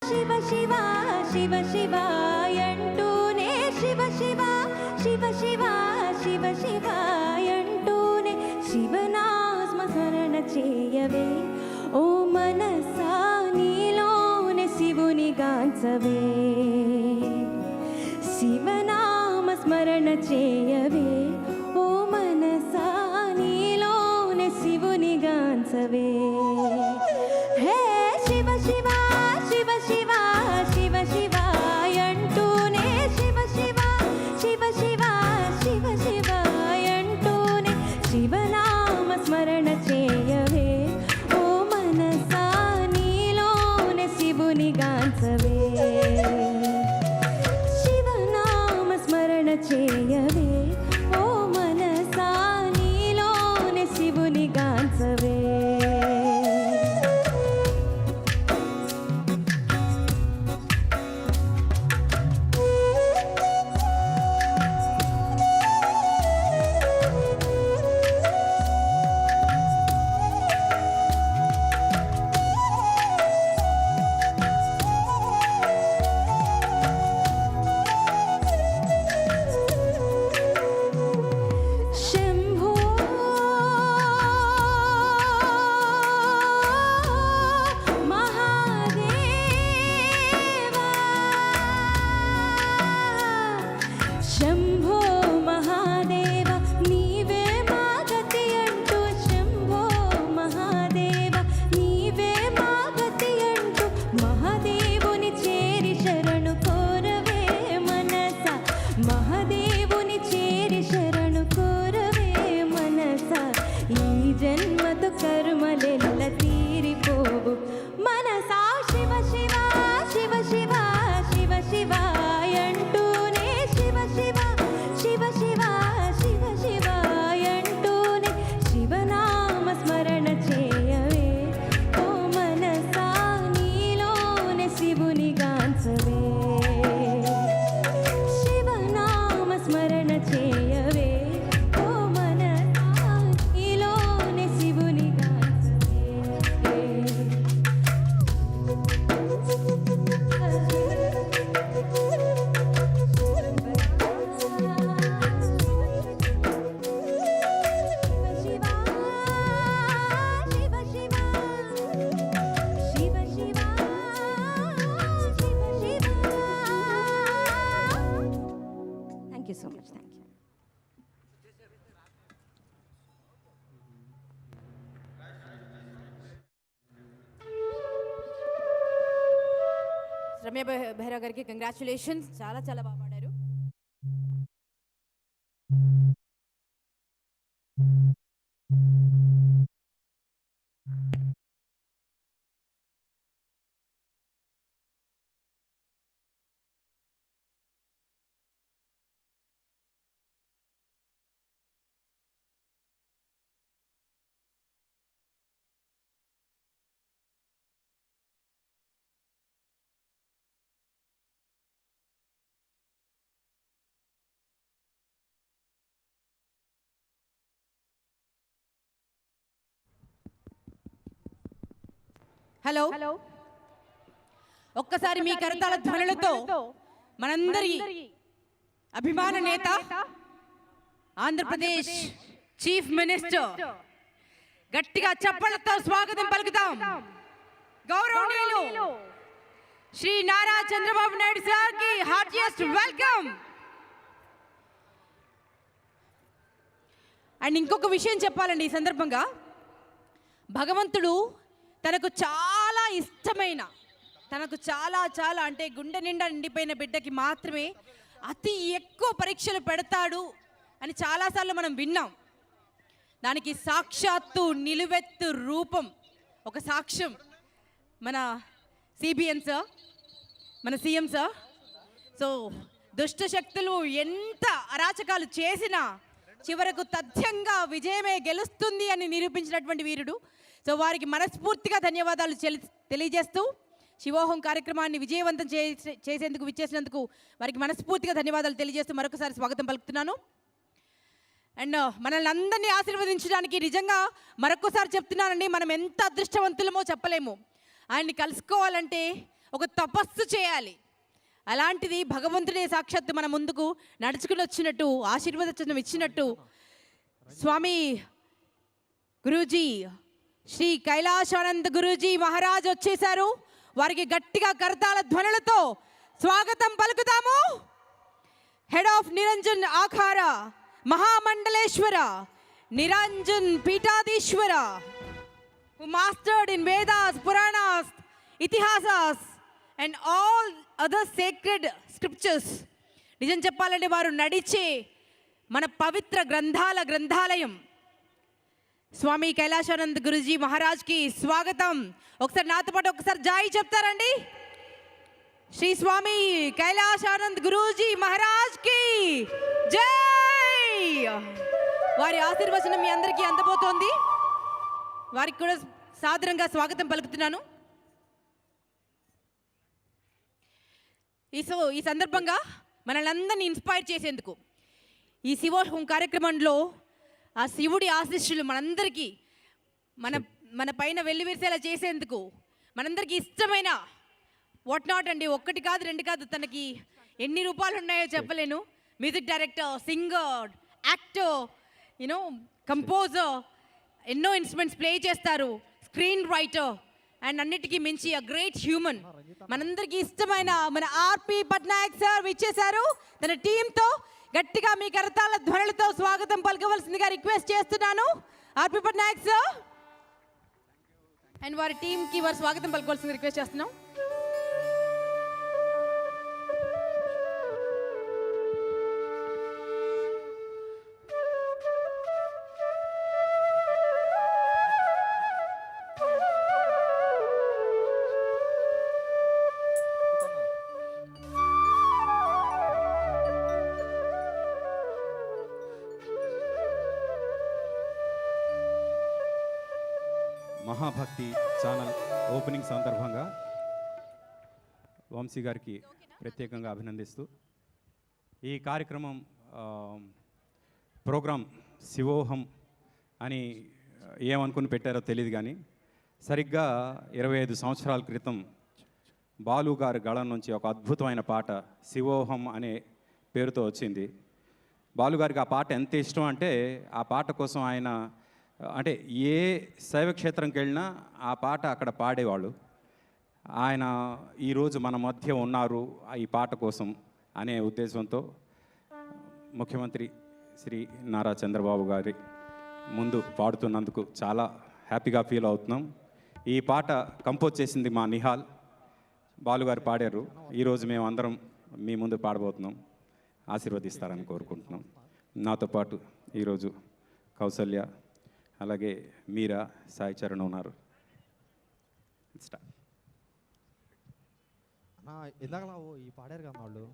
శివ శివ శివ శివాయంటూనే శివ శివ శివ శివ శివ శివాయంటూనే శివనామస్మరణ చేయవే ఓ మనసా నీలోనే శివుని గాంచవే శివనామస్మరణ చేయవే ఓ మనసా నీలోనే శివుని గాంచవే హే శివ శివ శివ శివ శివ శివాయంటూనే శివ శివ శివ శివ శివ శివాయంటూనే శివనామస్మరణ చేయవే ఓ మనసా నీలోనే శివుని గాంచవే శివనామస్మరణ చేయవే ఓ మనసా నీలోనే శివుని గాంచవే శంభో మహాదేవ నీవే మా గతి అంటూ శంభో మహాదేవ నీవే మా గతి అంటూ మహాదేవుని చేరి శరణు కోరవే మనస మహాదేవుని చేరి శరణు కోరవే మనస ఈ జన్మతో కర్మలెల్ల తీరిపోవు మనసా శివ శివ శివ శివ శివ శివాయంటూనే శివ శివ శివ శివ శివ శివాయంటూనే శివనామస్మరణ చేయవే ఓ మనసా నీలోనే శివుని గాంచవే శివనామస్మరణ చేయవే ఓ మనసా నీలోనే శివుని గాంచవే Thank you so much. Thank you. Ramya Behra గారికి కంగ్రాచులేషన్స్, చాలా చాలా బాగా పాడారు. హలో, ఒక్కసారి మీ కరతాళ ధ్వనులతో మనందరి అభిమాన నేత ఆంధ్రప్రదేశ్ చీఫ్ మినిస్టర్ గట్టిగా చప్పట్లతో స్వాగతం పలుకుతాం. గౌరవనీయులు శ్రీ నారా చంద్రబాబు నాయుడు సార్కి హార్టియెస్ట్ వెల్కమ్. అండ్ ఇంకొక విషయం చెప్పాలండి ఈ సందర్భంగా, భగవంతుడు తనకు చాలా ఇష్టమైన, తనకు చాలా చాలా అంటే గుండె నిండా నిండిపోయిన బిడ్డకి మాత్రమే అతి ఎక్కువ పరీక్షలు పెడతాడు అని చాలాసార్లు మనం విన్నాం. దానికి సాక్షాత్తు నిలువెత్తు రూపం, ఒక సాక్ష్యం మన సిబిఎన్ సార్, మన సీఎం సార్. సో దుష్ట శక్తులు ఎంత అరాచకాలు చేసినా చివరకు తథ్యంగా విజయమే గెలుస్తుంది అని నిరూపించినటువంటి వీరుడు. సో వారికి మనస్ఫూర్తిగా ధన్యవాదాలు తెలియజేస్తూ శివోహం కార్యక్రమాన్ని విజయవంతం చేసేందుకు విచ్చేసినందుకు వారికి మనస్ఫూర్తిగా ధన్యవాదాలు తెలియజేస్తూ మరొకసారి స్వాగతం పలుకుతున్నాను. అండ్ మనల్ని అందరినీ ఆశీర్వదించడానికి నిజంగా మరొకసారి చెప్తున్నానండి, మనం ఎంత అదృష్టవంతులమో చెప్పలేము. ఆయన్ని కలుసుకోవాలంటే ఒక తపస్సు చేయాలి. అలాంటిది భగవంతుడే సాక్షాత్తు మన ముందుకు నడుచుకుని వచ్చినట్టు, ఆశీర్వదచనం ఇచ్చినట్టు స్వామి గురూజీ శ్రీ కైలాసానంద్ గురూజీ మహారాజ్ వచ్చేశారు. వారికి గట్టిగా కరతాళ ధ్వనులతో స్వాగతం పలుకుతాము. Head of Niranjan Akhara Mahamandaleshwar Niranjan Peethadhishwar, who mastered in Vedas, Puranas, Itihasas and all other sacred scriptures. నిజం చెప్పాలంటే వారు నడిచే మన పవిత్ర గ్రంథాలయం. స్వామి కైలాసానంద్ గురూజీ మహారాజ్కి స్వాగతం. ఒకసారి నాతో పాటు ఒకసారి జాయి చెప్తారండి. శ్రీ స్వామి కైలాసానంద్ గురూజీ మహారాజ్కి జై. వారి ఆశీర్వచనం మీ అందరికీ అందబోతోంది. వారికి కూడా సాదరంగా స్వాగతం పలుకుతున్నాను. ఈ సందర్భంగా మనల్ని అందరినీ ఇన్స్పైర్ చేసేందుకు ఈ శివోహం కార్యక్రమంలో ఆ శివుడి ఆశీస్సులు మనందరికీ మన పైన వెల్లివిరిసేలా చేసేందుకు మనందరికీ ఇష్టమైన వాట్ నాట్ అండి, ఒక్కటి కాదు రెండు కాదు, తనకి ఎన్ని రూపాలు ఉన్నాయో చెప్పలేను. Music director, singer, actor, you know composer, ఎన్నో ఇన్స్ట్రుమెంట్స్ ప్లే చేస్తారు, స్క్రీన్ రైటర్ అండ్ అన్నిటికీ మించి అ గ్రేట్ హ్యూమన్. మనందరికీ ఇష్టమైన మన ఆర్పి పట్నాయక్ సార్ విచ్చేశారు. తన టీంతో గట్టిగా మీ కరతాళ ధ్వనులతో స్వాగతం పలకవలసిందిగా రిక్వెస్ట్ చేస్తున్నాను. ఆర్పి పట్నాయక్ సార్ అండ్ వారి టీంకి వారు స్వాగతం పలకవలసిందిగా రిక్వెస్ట్ చేస్తున్నాం. మహాభక్తి ఛానల్ ఓపెనింగ్ సందర్భంగా వంశీ గారికి ప్రత్యేకంగా అభినందిస్తూ ఈ కార్యక్రమం ప్రోగ్రాం శివోహం అని ఏమనుకుని పెట్టారో తెలియదు, కానీ సరిగ్గా 25 సంవత్సరాల క్రితం బాలు గారి గళం నుంచి ఒక అద్భుతమైన పాట శివోహం అనే పేరుతో వచ్చింది. బాలు గారికి ఆ పాట ఎంత ఇష్టం అంటే ఆ పాట కోసం ఆయన అంటే ఏ శైవక్షేత్రంకి వెళ్ళినా ఆ పాట అక్కడ పాడేవాళ్ళు. ఆయన ఈరోజు మన మధ్య ఉన్నారు ఈ పాట కోసం అనే ఉద్దేశంతో ముఖ్యమంత్రి శ్రీ నారా చంద్రబాబు గారి ముందు పాడుతున్నందుకు చాలా హ్యాపీగా ఫీల్ అవుతున్నాం. ఈ పాట కంపోజ్ చేసింది మా నిహాల్, బాలుగారు పాడారు. ఈరోజు మేము అందరం మీ ముందు పాడబోతున్నాం, ఆశీర్వదిస్తారని కోరుకుంటున్నాం. నాతో పాటు ఈరోజు కౌసల్య, అలాగే మీరా, సాయి చరణ్ ఉన్నారు. ఇందాక ఈ పాడారు కదా వాళ్ళు.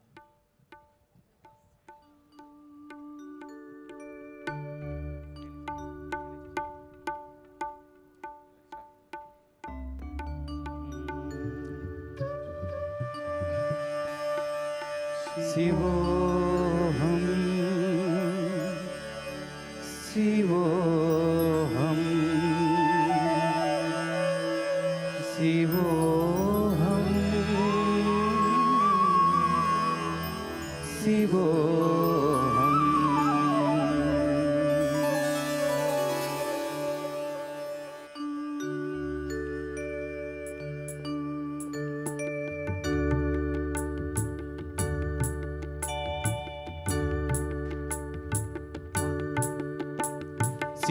శివోహం శివోహం శివోహం శివోహం.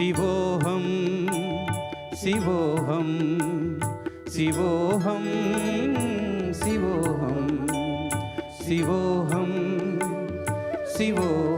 శివోహం శివోహం శివోహం శివోహం శివోహం శివోహం